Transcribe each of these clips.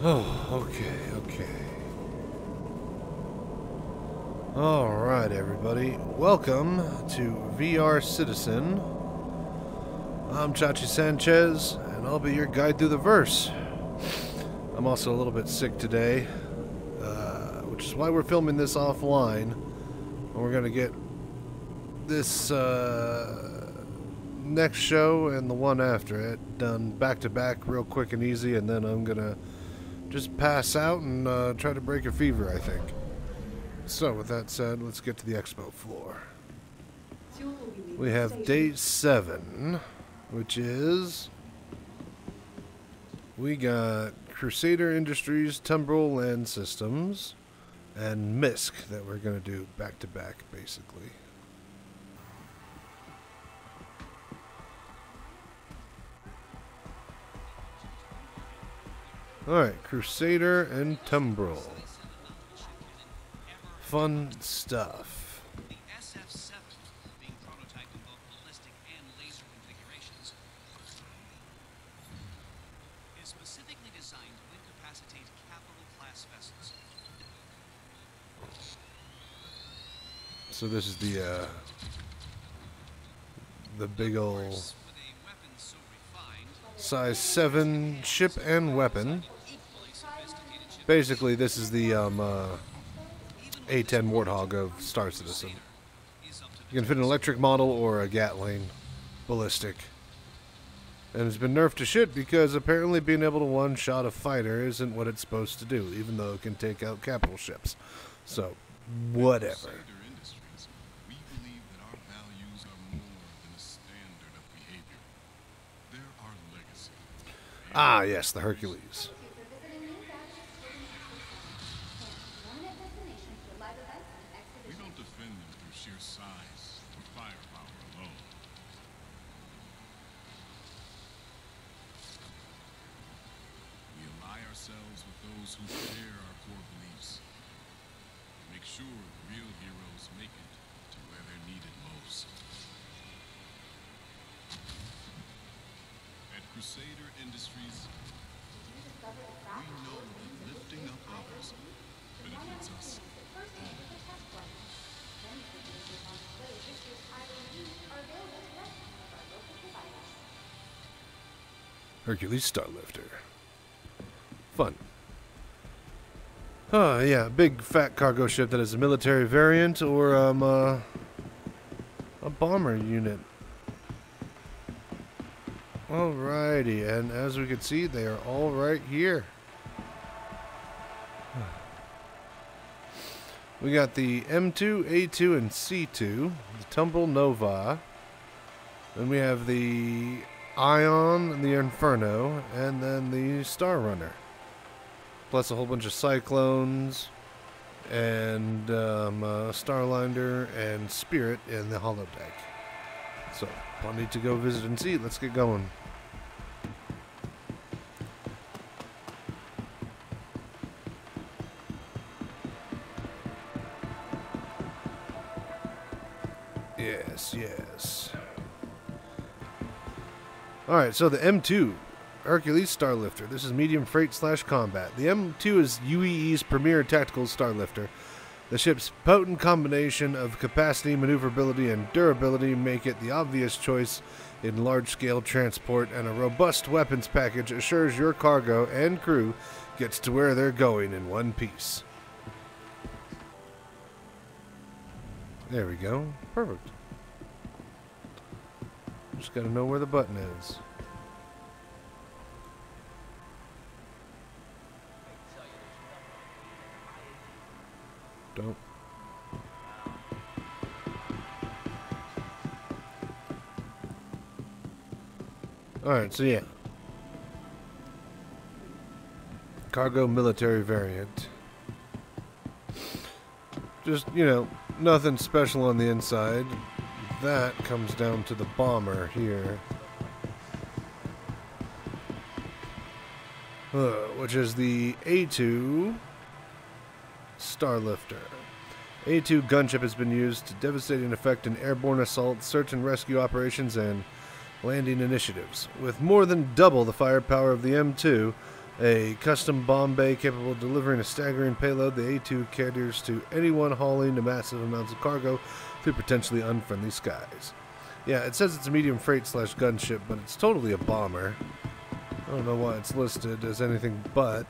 Oh, okay. Alright, everybody. Welcome to VR Citizen. I'm Chachi Sanchez, and I'll be your guide through the verse. I'm also a little bit sick today, which is why we're filming this offline. And we're going to get this next show and the one after it done back-to-back real quick and easy, and then I'm going to just pass out and try to break a fever, I think. So, with that said, let's get to the Expo floor. We have day 7, which is... we got Crusader Industries, Tumbril Land Systems, and MISC that we're going to do back-to-back, basically. Alright, Crusader and Tumbril. Fun stuff. The SF-7 being prototyped in both ballistic and laser configurations is specifically designed to incapacitate capital-class vessels. So this is the big ol' size 7 ship and weapon. Basically, this is the A10 Warthog of Star Citizen. You can fit an electric model or a Gatling ballistic. And it's been nerfed to shit because apparently being able to one-shot a fighter isn't what it's supposed to do, even though it can take out capital ships. So, whatever. Ah, yes, the Hercules. We don't defend them through sheer size or firepower alone. We ally ourselves with those who share our core beliefs. Make sure the real heroes make it to where they're needed most. At Crusader Industries, we know that lifting up others benefits us all. Hercules Starlifter. Fun. Oh, yeah, big fat cargo ship that is a military variant or a bomber unit. Alrighty, and as we can see, they are all right here. We got the M2, A2, and C2, the Tumbril Nova. Then we have the Ion and the Inferno, and then the Star Runner. Plus a whole bunch of Cyclones, and Starliner, and Spirit in the holodeck. So, I'll need to go visit and see. Let's get going. Yes. Alright, so the M2, Hercules Starlifter. This is medium freight / combat. The M2 is UEE's premier tactical Starlifter. The ship's potent combination of capacity, maneuverability, and durability make it the obvious choice in large-scale transport, and a robust weapons package assures your cargo and crew gets to where they're going in one piece. There we go. Perfect. Just gotta know where the button is. Don't. Alright, so yeah. Cargo military variant. Just, you know, nothing special on the inside. That comes down to the bomber here. Which is the A2 Starlifter. A2 gunship has been used to devastating effect in airborne assault, search and rescue operations, and landing initiatives. With more than double the firepower of the M2 A custom bomb bay capable of delivering a staggering payload, the A2 caters to anyone hauling the massive amounts of cargo through potentially unfriendly skies. Yeah, it says it's a medium freight / gunship, but it's totally a bomber. I don't know why it's listed as anything but.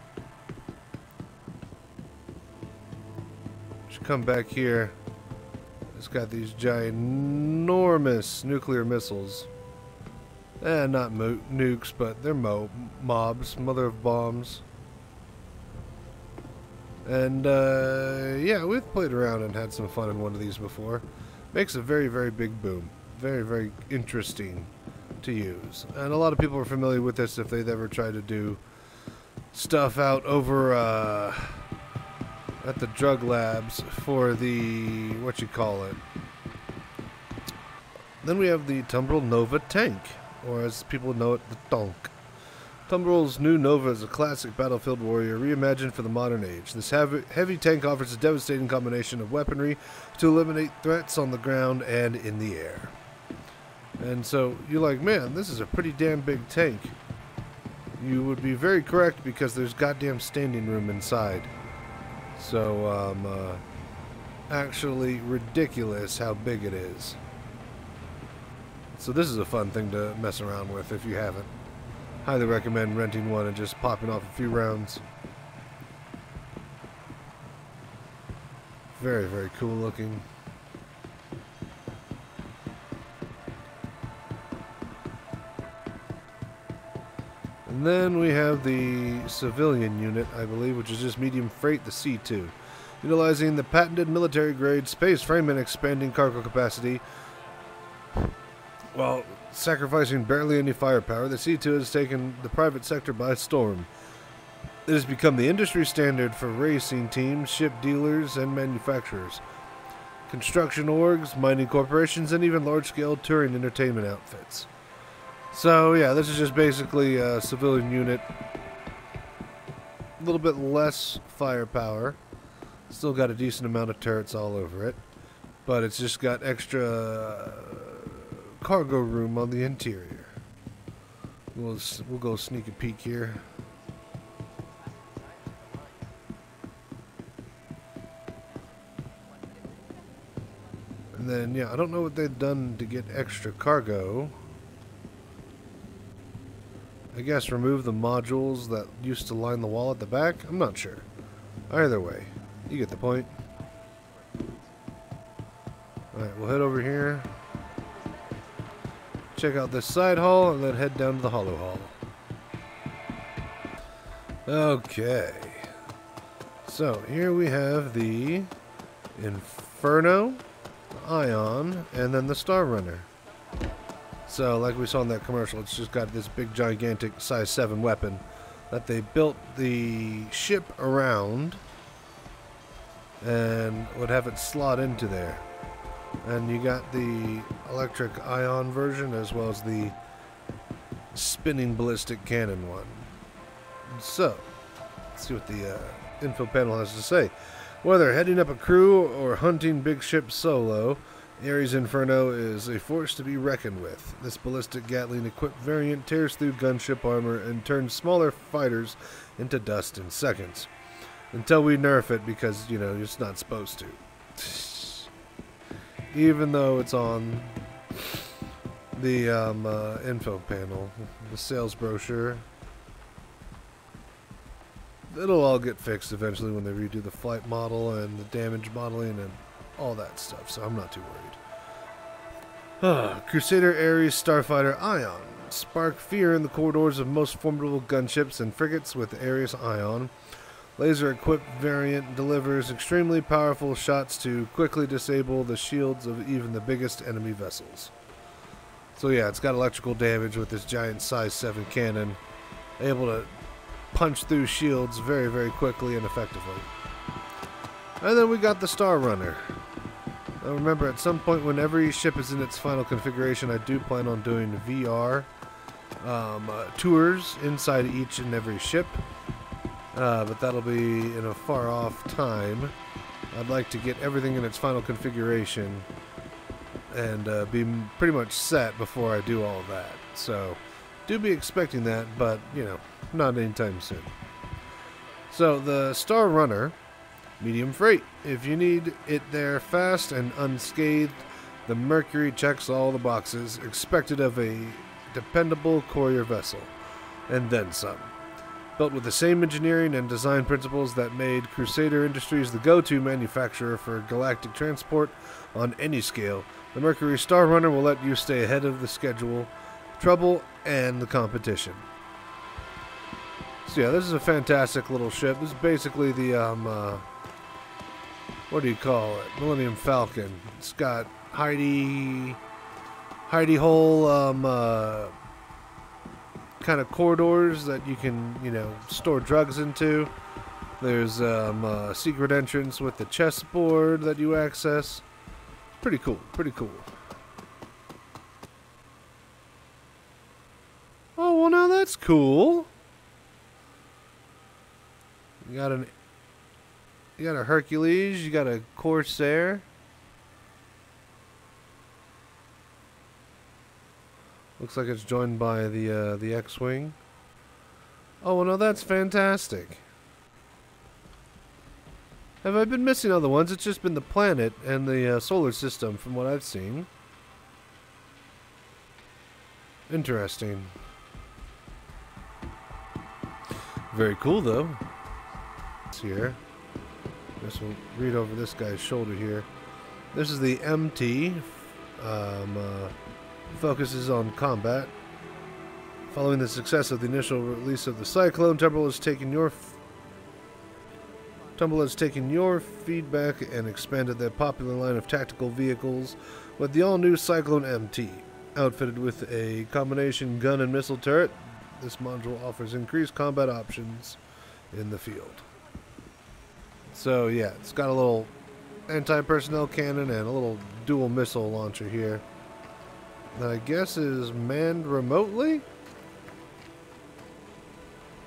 Should come back here. It's got these ginormous nuclear missiles. Not nukes, but they're mobs, mother of bombs. And yeah, we've played around and had some fun in one of these before. Makes a very, very big boom. Very, very interesting to use. And a lot of people are familiar with this if they've ever tried to do stuff out over at the drug labs for the, what you call it. Then we have the Tumbril Nova tank, or as people know it, the Tonk. Tumbril's new Nova is a classic battlefield warrior reimagined for the modern age. This heavy tank offers a devastating combination of weaponry to eliminate threats on the ground and in the air. And so you're like, man, this is a pretty damn big tank. You would be very correct because there's goddamn standing room inside. So, actually ridiculous how big it is. So this is a fun thing to mess around with if you haven't. Highly recommend renting one and just popping off a few rounds. Very, very cool looking. And then we have the civilian unit, I believe, which is just medium freight, the C2. Utilizing the patented military-grade space frame and expanding cargo capacity, while sacrificing barely any firepower, the C2 has taken the private sector by storm. It has become the industry standard for racing teams, ship dealers, and manufacturers, construction orgs, mining corporations, and even large-scale touring entertainment outfits. So yeah, this is just basically a civilian unit. A little bit less firepower. Still got a decent amount of turrets all over it. But it's just got extra cargo room on the interior. We'll go sneak a peek here. And then, yeah, I don't know what they've done to get extra cargo. I guess remove the modules that used to line the wall at the back? I'm not sure. Either way, you get the point. Alright, we'll head over here. Check out this side hall and then head down to the hollow hall. Okay. So, here we have the Inferno, Ion, and then the Star Runner. So, like we saw in that commercial, it's just got this big, gigantic size 7 weapon that they built the ship around and would have it slot into there. And you got the electric ion version as well as the spinning ballistic cannon one. So, let's see what the info panel has to say. Whether heading up a crew or hunting big ships solo, Ares Inferno is a force to be reckoned with. This ballistic Gatling-equipped variant tears through gunship armor and turns smaller fighters into dust in seconds. Until we nerf it because, you know, it's not supposed to. Even though it's on the info panel, the sales brochure. It'll all get fixed eventually when they redo the flight model and the damage modeling and all that stuff, so I'm not too worried. Crusader Ares Starfighter Ion. Spark fear in the corridors of most formidable gunships and frigates with Ares Ion. Laser-equipped variant delivers extremely powerful shots to quickly disable the shields of even the biggest enemy vessels. So yeah, it's got electrical damage with this giant size 7 cannon, able to punch through shields very, very quickly and effectively. And then we got the Star Runner. Now remember, at some point when every ship is in its final configuration, I do plan on doing VR tours inside each and every ship. But that'll be in a far off time. I'd like to get everything in its final configuration and be pretty much set before I do all of that. So do be expecting that, but you know, not anytime soon. So the Star Runner, medium freight. If you need it there fast and unscathed, the Mercury checks all the boxes expected of a dependable courier vessel, and then some. Built with the same engineering and design principles that made Crusader Industries the go-to manufacturer for galactic transport on any scale, the Mercury Star Runner will let you stay ahead of the schedule, trouble, and the competition. So yeah, this is a fantastic little ship. This is basically the, what do you call it? Millennium Falcon. It's got hidey hole, kind of corridors that you can, store drugs into. There's a secret entrance with the chessboard that you access. Pretty cool, pretty cool. Oh, well, now that's cool. You got a Hercules, you got a Corsair. Looks like it's joined by the X-Wing. Oh, well, no, that's fantastic. Have I been missing other ones? It's just been the planet and the solar system from what I've seen. Interesting. Very cool, though. Here. This will read over this guy's shoulder here. This is the MT. Focuses on combat. Following the success of the initial release of the Cyclone, Tumbril has taken your feedback and expanded their popular line of tactical vehicles with the all-new Cyclone MT. Outfitted with a combination gun and missile turret, this module offers increased combat options in the field. So yeah, it's got a little anti-personnel cannon and a little dual missile launcher here that I guess is manned remotely?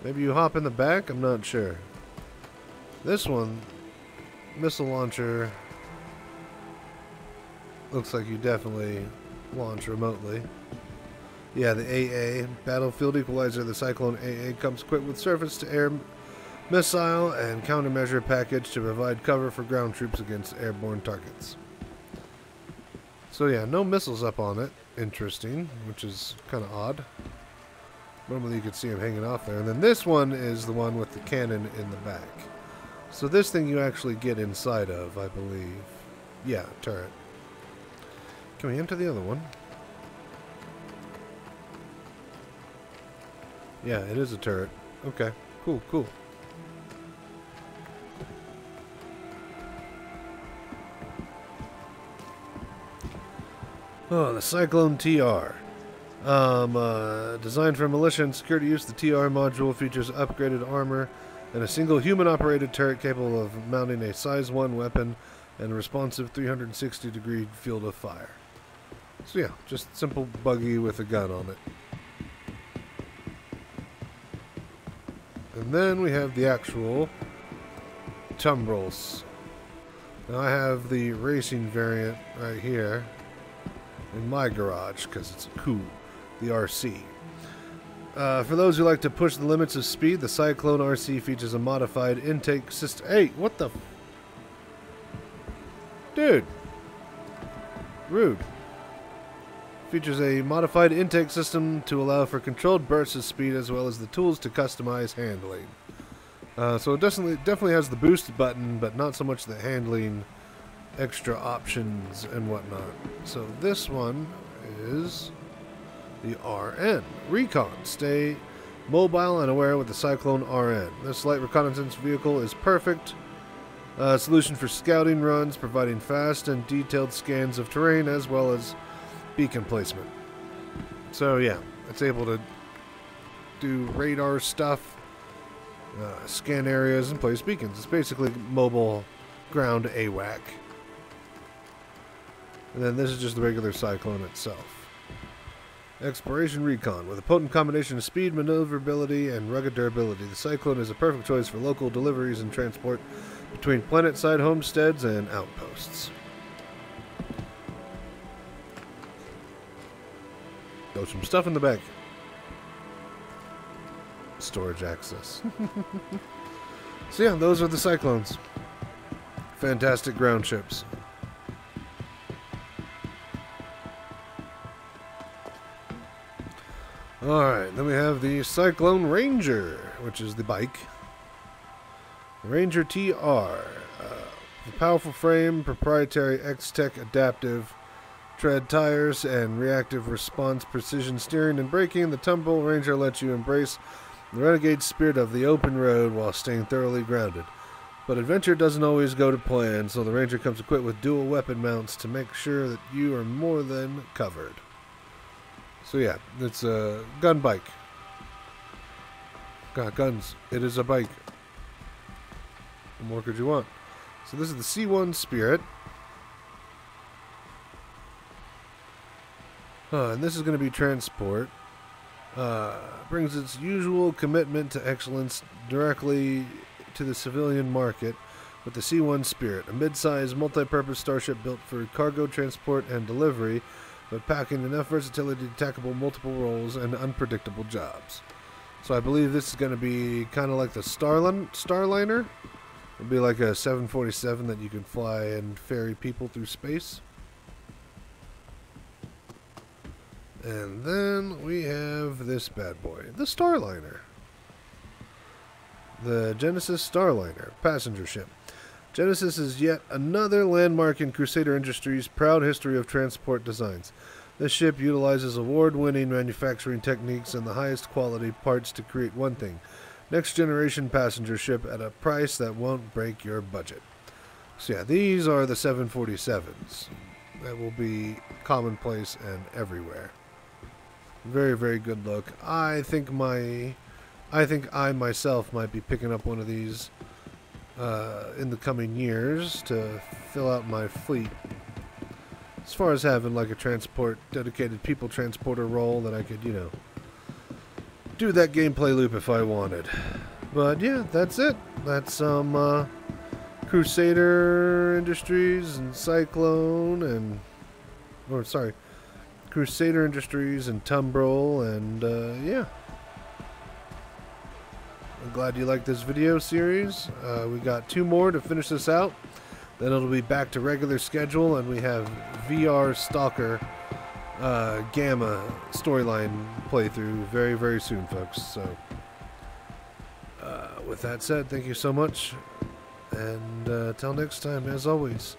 Maybe you hop in the back? I'm not sure. This one, missile launcher, looks like you definitely launch remotely. Yeah, the AA, Battlefield Equalizer, the Cyclone AA comes equipped with surface-to-air missile and countermeasure package to provide cover for ground troops against airborne targets. So yeah, no missiles up on it. Interesting, which is kind of odd. Normally you could see them hanging off there. And then this one is the one with the cannon in the back. So this thing you actually get inside of, I believe. Yeah, turret. Can we enter the other one? Yeah, it is a turret. Okay, cool, cool. Oh, the Cyclone TR. Designed for militia and security use, the TR module features upgraded armor and a single human-operated turret capable of mounting a size 1 weapon and a responsive 360-degree field of fire. So yeah, just simple buggy with a gun on it. And then we have the actual Tumbrils. Now I have the racing variant right here in my garage because it's cool, the RC. For those who like to push the limits of speed, the Cyclone RC features a modified intake system. Hey, what the? Dude. Rude. Features a modified intake system to allow for controlled bursts of speed as well as the tools to customize handling. So it definitely has the boost button, but not so much the handling extra options and whatnot. So this one is the RN. Recon. Stay mobile and aware with the Cyclone RN. This light reconnaissance vehicle is perfect solution for scouting runs, providing fast and detailed scans of terrain as well as beacon placement. So yeah, it's able to do radar stuff, scan areas, and place beacons. It's basically mobile ground AWAC. And then this is just the regular Cyclone itself. Exploration Recon. With a potent combination of speed, maneuverability, and rugged durability, the Cyclone is a perfect choice for local deliveries and transport between planet-side homesteads and outposts. Got some stuff in the back. Storage access. So yeah, those are the Cyclones. Fantastic ground ships. Alright, then we have the Cyclone Ranger, which is the bike. Ranger TR. The powerful frame, proprietary X-Tech adaptive tread tires, and reactive response precision steering and braking, the Tumbril Ranger lets you embrace the renegade spirit of the open road while staying thoroughly grounded. But adventure doesn't always go to plan, so the Ranger comes equipped with dual weapon mounts to make sure that you are more than covered. So yeah, it's a gun bike. Got guns. It is a bike. What more could you want? So this is the C1 Spirit. And this is going to be transport. Brings its usual commitment to excellence directly to the civilian market with the C1 Spirit, a mid-sized multi-purpose starship built for cargo transport and delivery, but packing enough versatility to tackle multiple roles and unpredictable jobs. So I believe this is going to be kind of like the Starliner. It'll be like a 747 that you can fly and ferry people through space. And then we have this bad boy, the Starliner. The Genesis Starliner, passenger ship. Genesis is yet another landmark in Crusader Industries' proud history of transport designs. This ship utilizes award-winning manufacturing techniques and the highest quality parts to create one thing: next-generation passenger ship at a price that won't break your budget. So yeah, these are the 747s. That will be commonplace and everywhere. Very, very good look. I think I myself might be picking up one of these in the coming years to fill out my fleet. As far as having like a dedicated people transporter role that I could, do that gameplay loop if I wanted. But yeah, that's it. That's some Crusader Industries and Cyclone Crusader Industries and Tumbril, and yeah. I'm glad you liked this video series. We got 2 more to finish this out. Then it'll be back to regular schedule, and we have VR Stalker Gamma storyline playthrough very, very soon, folks. So, with that said, thank you so much. And till next time, as always,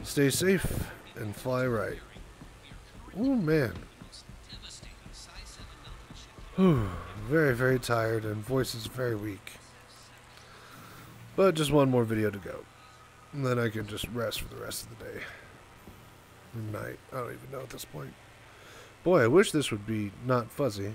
stay safe and fly right. Oh man. Whew, very, very tired and voice is very weak. But just one more video to go. And then I can just rest for the rest of the day. Or night. I don't even know at this point. Boy, I wish this would be not fuzzy.